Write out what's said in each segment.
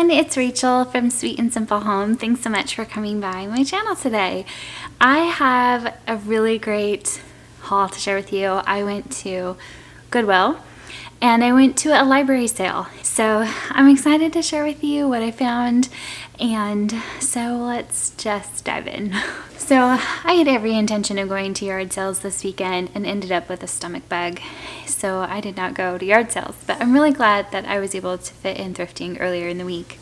everyone, it's Rachel from Sweet and Simple Home. Thanks so much for coming by my channel today. I have a really great haul to share with you. I went to Goodwill and I went to a library sale. So I'm excited to share with you what I found, and so let's just dive in. So I had every intention of going to yard sales this weekend and ended up with a stomach bug. So I did not go to yard sales, but I'm really glad that I was able to fit in thrifting earlier in the week,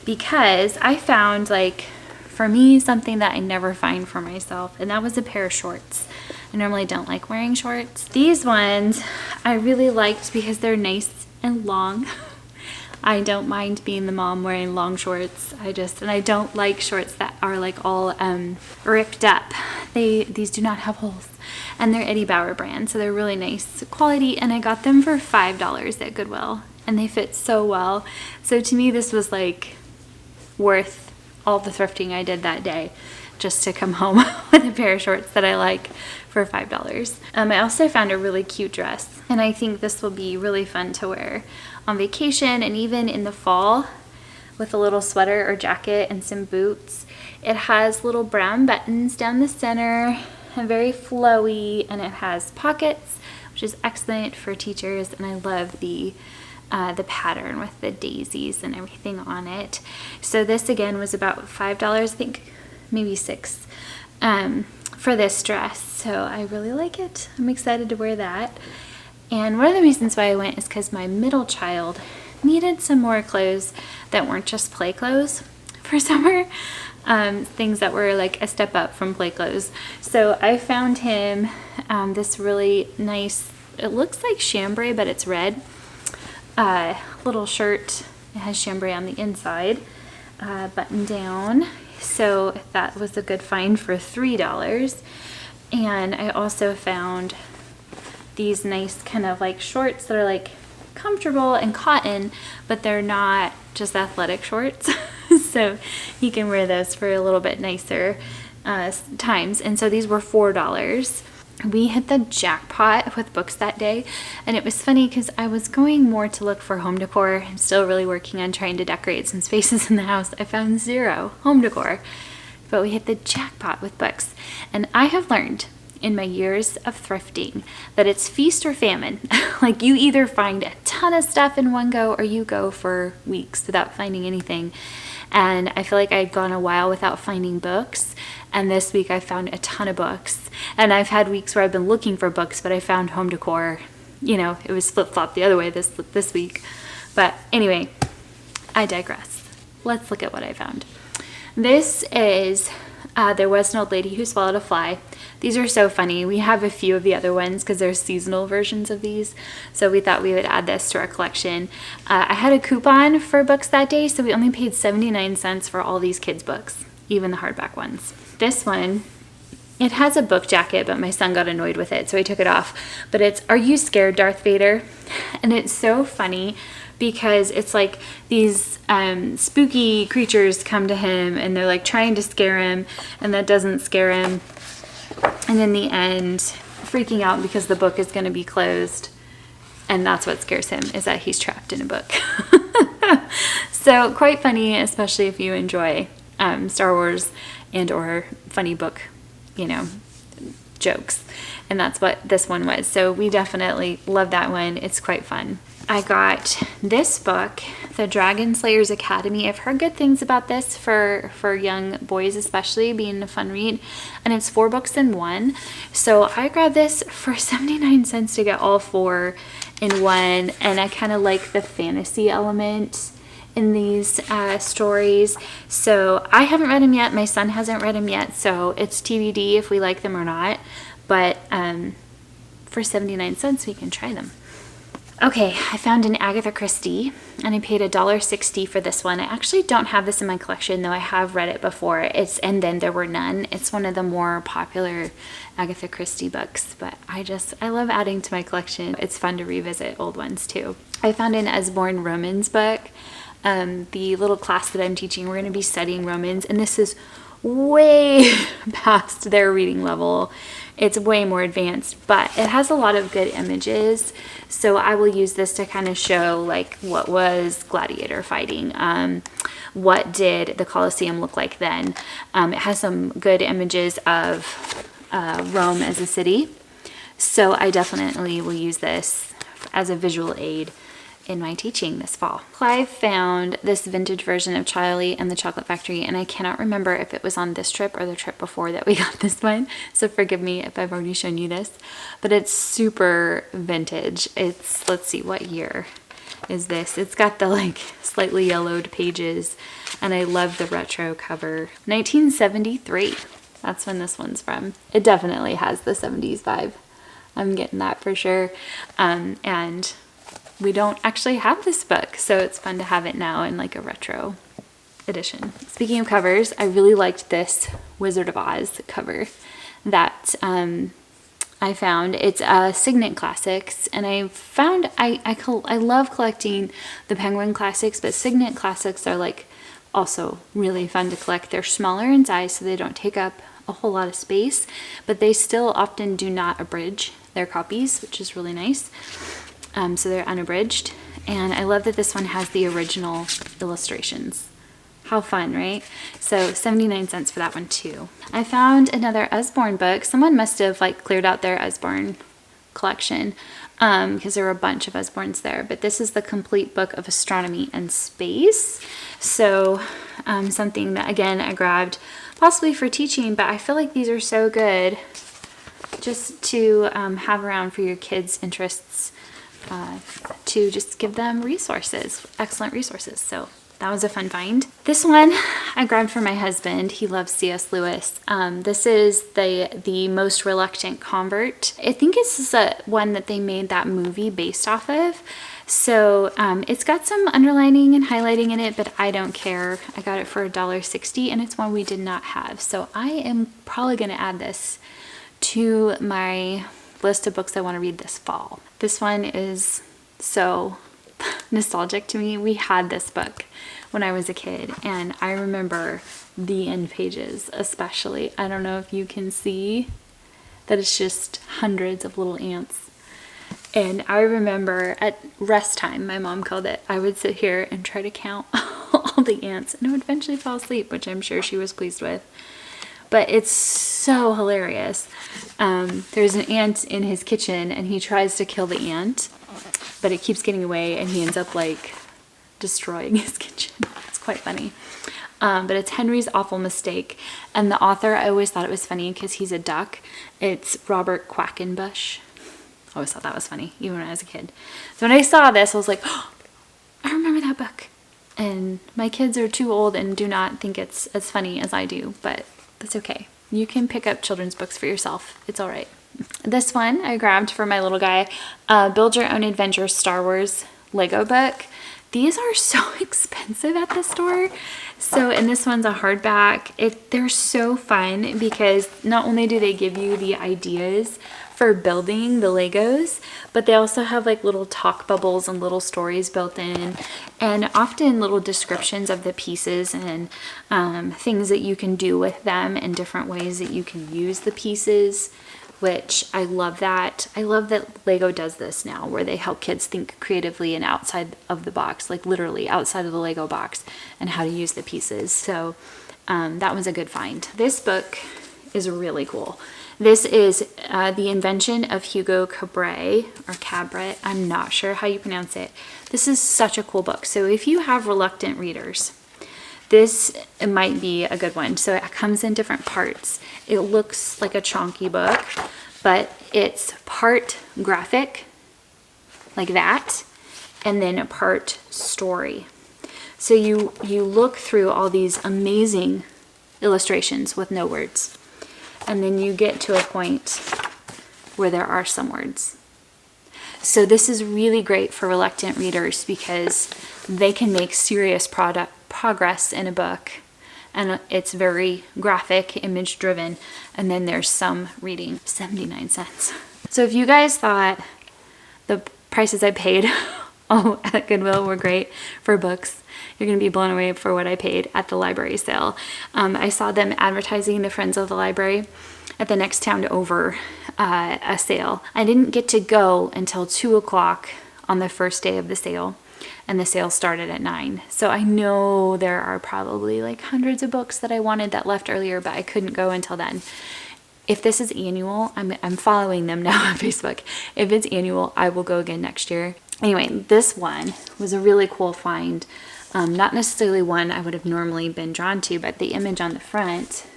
because I found, like, for me, something that I never find for myself, and that was a pair of shorts. I normally don't like wearing shorts. These ones I really liked because they're nice and long. I don't mind being the mom wearing long shorts. And I don't like shorts that are like all ripped up. These do not have holes, and they're Eddie Bauer brand, so they're really nice quality, and I got them for $5 at Goodwill, and they fit so well. So to me, this was like worth all the thrifting I did that day, just to come home with a pair of shorts that I like for $5. I also found a really cute dress, and I think this will be really fun to wear on vacation and even in the fall with a little sweater or jacket and some boots. It has little brown buttons down the center and very flowy, and it has pockets, which is excellent for teachers, and I love the pattern with the daisies and everything on it. So this again was about $5, I think maybe $6, for this dress. So I really like it. I'm excited to wear that. And one of the reasons why I went is because my middle child needed some more clothes that weren't just play clothes for summer, things that were like a step up from play clothes. So I found him this really nice, it looks like chambray, but it's red, little shirt. It has chambray on the inside, button down. So that was a good find for $3. And I also found these nice kind of like shorts that are like comfortable and cotton, but they're not just athletic shorts. So you can wear those for a little bit nicer times. And so these were $4. We hit the jackpot with books that day, and it was funny because I was going more to look for home decor. I'm still really working on trying to decorate some spaces in the house. I found zero home decor, but we hit the jackpot with books. And I have learned in my years of thrifting that it's feast or famine. Like, you either find a ton of stuff in one go, or you go for weeks without finding anything. And I feel like I'd gone a while without finding books, and this week I found a ton of books. And I've had weeks where I've been looking for books, but I found home decor. You know, it was flip-flop the other way this week. But anyway, I digress. Let's look at what I found. This is There Was an Old Lady Who Swallowed a Fly. These are so funny. We have a few of the other ones because there's seasonal versions of these, so we thought we would add this to our collection. I had a coupon for books that day, so we only paid 79 cents for all these kids' books, even the hardback ones. This one, it has a book jacket, but my son got annoyed with it, so he took it off. But it's Are You Scared, Darth Vader? And it's so funny because it's like these spooky creatures come to him, and they're like trying to scare him, and that doesn't scare him. And in the end, freaking out because the book is going to be closed, and that's what scares him, is that he's trapped in a book. So quite funny, especially if you enjoy Star Wars and or funny book, jokes. And that's what this one was. So we definitely love that one. It's quite fun. I got this book, The Dragon Slayers Academy. I've heard good things about this for young boys, especially, being a fun read. And it's 4 books in one. So I grabbed this for 79 cents to get all 4 in one. And I kind of like the fantasy element in these stories. So I haven't read them yet. My son hasn't read them yet. So it's TBD if we like them or not. But for 79 cents, we can try them. Okay, I found an Agatha Christie, and I paid $1.60 for this one. I actually don't have this in my collection, though I have read it before. And Then There Were None. It's one of the more popular Agatha Christie books, but I love adding to my collection. It's fun to revisit old ones too. I found an Usborne Romans book. The little class that I'm teaching, we're going to be studying Romans, and this is way past their reading level. It's way more advanced, but it has a lot of good images. So I will use this to kind of show like what was gladiator fighting. What did the Colosseum look like then? It has some good images of Rome as a city. So I definitely will use this as a visual aid in my teaching this fall. Clive found this vintage version of Charlie and the Chocolate Factory, and I cannot remember if it was on this trip or the trip before that we got this one, so forgive me if I've already shown you this, but it's super vintage. It's, let's see, what year is this? It's got the like slightly yellowed pages, and I love the retro cover. 1973, that's when this one's from. It definitely has the 70s vibe. I'm getting that for sure. And we don't actually have this book, so it's fun to have it now in like a retro edition. Speaking of covers, I really liked this Wizard of Oz cover that I found. It's Signet Classics, and I found I love collecting the Penguin Classics, but Signet Classics are like also really fun to collect. They're smaller in size, so they don't take up a whole lot of space, but they still often do not abridge their copies, which is really nice. So they're unabridged, and I love that this one has the original illustrations. How fun, right? So 79 cents for that one too. I found another Usborne book. Someone must have like cleared out their Usborne collection because there were a bunch of Usbornes there, but this is the complete book of Astronomy and Space. So something that again I grabbed possibly for teaching, but I feel like these are so good just to have around for your kids' interests, to just give them resources, excellent resources. So that was a fun find. This one I grabbed for my husband. He loves C.S. Lewis. This is the Most Reluctant Convert. I think it's one that they made that movie based off of. So it's got some underlining and highlighting in it, but I don't care. I got it for $1.60, and it's one we did not have. So I am probably going to add this to my list of books I want to read this fall. This one is so nostalgic to me. We had this book when I was a kid, and I remember the end pages especially. I don't know if you can see that it's just hundreds of little ants. And I remember at rest time, my mom called it, I would sit here and try to count all the ants, and I would eventually fall asleep, which I'm sure she was pleased with. But it's so hilarious. There's an ant in his kitchen, and he tries to kill the ant, but it keeps getting away, and he ends up like destroying his kitchen. It's quite funny. But it's Henry's Awful Mistake. And the author, I always thought it was funny because he's a duck. It's Robert Quackenbush. I always thought that was funny, even when I was a kid. So when I saw this, I was like, oh, I remember that book. And my kids are too old and do not think it's as funny as I do, but that's okay. You can pick up children's books for yourself. It's all right. This one I grabbed for my little guy, Build Your Own Adventure Star Wars Lego book. These are so expensive at the store. So, and this one's a hardback. They're so fun because not only do they give you the ideas for building the Legos, but they also have like little talk bubbles and little stories built in, and often little descriptions of the pieces and things that you can do with them and different ways that you can use the pieces, which I love that. I love that Lego does this now, where they help kids think creatively and outside of the box, like literally outside of the Lego box, and how to use the pieces. So that was a good find. This book is really cool. This is The Invention of Hugo Cabra, or Cabra. I'm not sure how you pronounce it. This is such a cool book. So if you have reluctant readers, this might be a good one. So it comes in different parts. It looks like a chunky book, but it's part graphic, like that, and then a part story. So you look through all these amazing illustrations with no words, and then you get to a point where there are some words. So this is really great for reluctant readers because they can make serious progress in a book, and it's very graphic, image driven, and then there's some reading. 79 cents. So if you guys thought the prices I paid at Goodwill were great for books, You're going to be blown away for what I paid at the library sale. I saw them advertising the Friends of the Library at the next town over a sale. I didn't get to go until 2 o'clock on the first day of the sale, and the sale started at 9. So I know there are probably like hundreds of books that I wanted that left earlier, but I couldn't go until then. If this is annual, I'm following them now on Facebook. If it's annual, I will go again next year. Anyway, this one was a really cool find. Not necessarily one I would have normally been drawn to, but the image on the front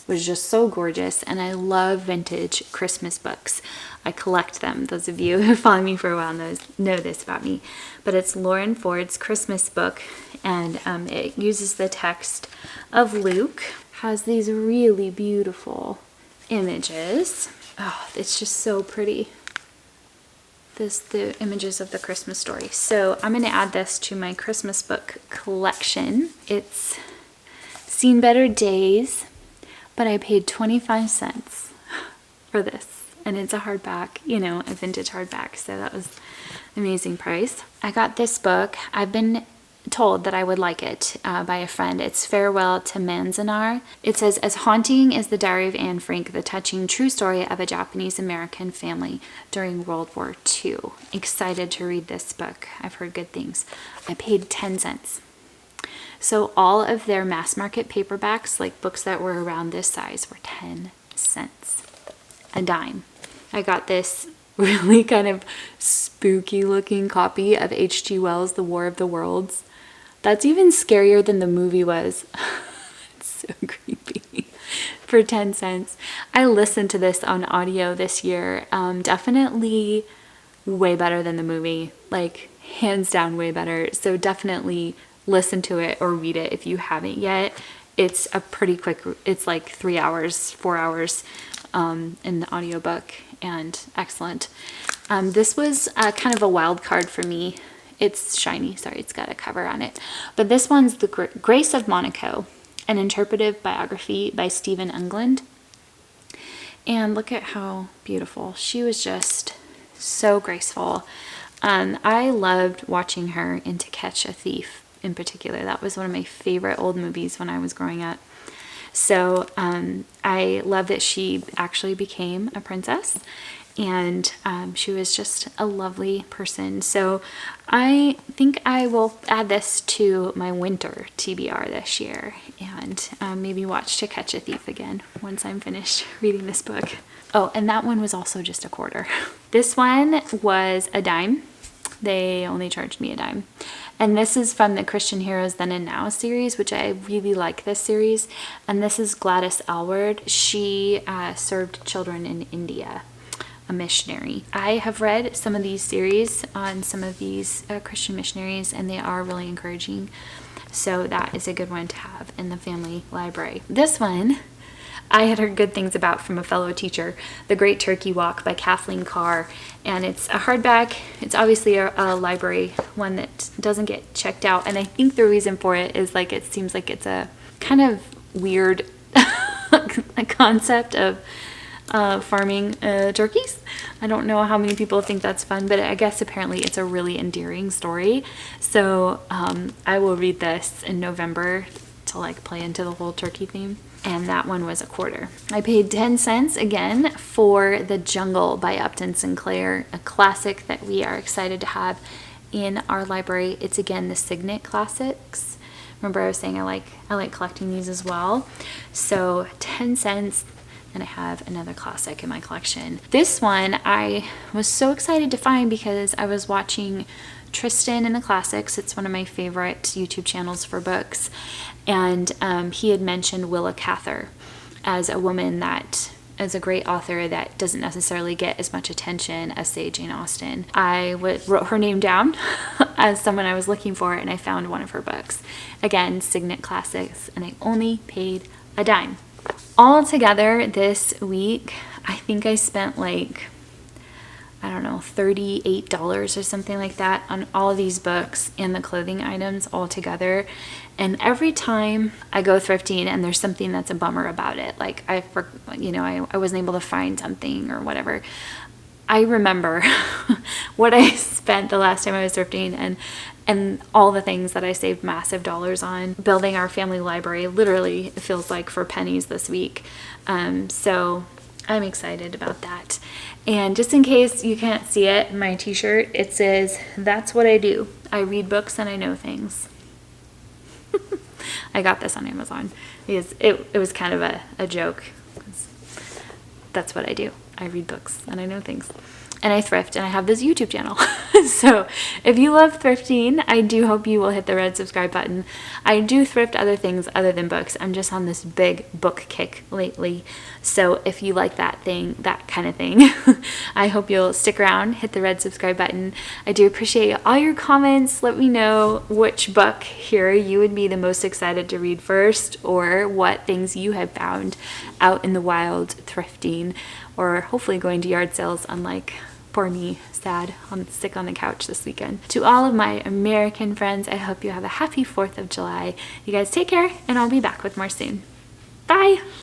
was just so gorgeous, and I love vintage Christmas books. I collect them. Those of you who follow me for a while know this about me. But it's Lauren Ford's Christmas book, and it uses the text of Luke. Has these really beautiful images. Oh, it's just so pretty. The images of the Christmas story. So I'm going to add this to my Christmas book collection. It's seen better days, but I paid 25 cents for this, and it's a hardback, a vintage hardback, so that was an amazing price. I got this book. I've been told that I would like it by a friend. It's Farewell to Manzanar. It says, as haunting as the Diary of Anne Frank, the touching true story of a Japanese-American family during World War II. Excited to read this book. I've heard good things. I paid 10 cents. So all of their mass market paperbacks, like books that were around this size, were 10 cents. A dime. I got this really kind of spooky looking copy of H.G. Wells' The War of the Worlds. That's even scarier than the movie was. It's so creepy. For 10 cents. I listened to this on audio this year. Definitely way better than the movie. Like, hands down way better. So definitely listen to it or read it if you haven't yet. It's a pretty quick, it's like 3 hours, 4 hours in the audiobook, and excellent. This was kind of a wild card for me. It's shiny, sorry, it's got a cover on it. But this one's The Grace of Monaco, an interpretive biography by Stephen England. And look at how beautiful. She was just so graceful. I loved watching her in To Catch a Thief in particular. That was one of my favorite old movies when I was growing up. So I love that she actually became a princess, and she was just a lovely person. So I think I will add this to my winter TBR this year, and maybe watch To Catch a Thief again once I'm finished reading this book. Oh, and that one was also just a quarter. This one was a dime. They only charged me a dime. And this is from the Christian Heroes Then and Now series, which I really like this series. And this is Gladys Aylward. She served children in India, a missionary. I have read some of these series on some of these Christian missionaries, and they are really encouraging. So that is a good one to have in the family library. This one I had heard good things about from a fellow teacher, The Great Turkey Walk by Kathleen Carr, and it's a hardback. It's obviously a library one that doesn't get checked out, and I think the reason for it is like it seems like it's a kind of weird concept of farming turkeys. I don't know how many people think that's fun, but I guess apparently it's a really endearing story. So I will read this in November to like play into the whole turkey theme. And that one was a quarter. I paid 10 cents again for The Jungle by Upton Sinclair, a classic that we are excited to have in our library. It's again the Signet Classics. Remember I was saying I like collecting these as well. So 10 cents, and I have another classic in my collection. This one I was so excited to find because I was watching Tristan in the Classics. It's one of my favorite YouTube channels for books. And he had mentioned Willa Cather as a woman that is a great author that doesn't necessarily get as much attention as, say, Jane Austen. I wrote her name down as someone I was looking for, and I found one of her books. Again, Signet Classics, and I only paid a dime. All together this week, I think I spent like, I don't know, $38 or something like that on all of these books and the clothing items all together. And every time I go thrifting and there's something that's a bummer about it, like I wasn't able to find something or whatever, I remember what I spent the last time I was thrifting and all the things that I saved massive dollars on. Building our family library literally feels like for pennies this week. So I'm excited about that. And just in case you can't see it, my t-shirt, it says, "That's what I do. I read books and I know things." I got this on Amazon because it was kind of a joke. That's what I do. I read books and I know things. And I thrift, and I have this YouTube channel. So if you love thrifting, I do hope you will hit the red subscribe button. I do thrift other things other than books. I'm just on this big book kick lately. So if you like that kind of thing, I hope you'll stick around, hit the red subscribe button. I do appreciate all your comments. Let me know which book here you would be the most excited to read first, or what things you have found out in the wild thrifting, or hopefully going to yard sales, unlike poor me, sick on the couch this weekend. To all of my American friends, I hope you have a happy 4th of July. You guys take care, and I'll be back with more soon. Bye!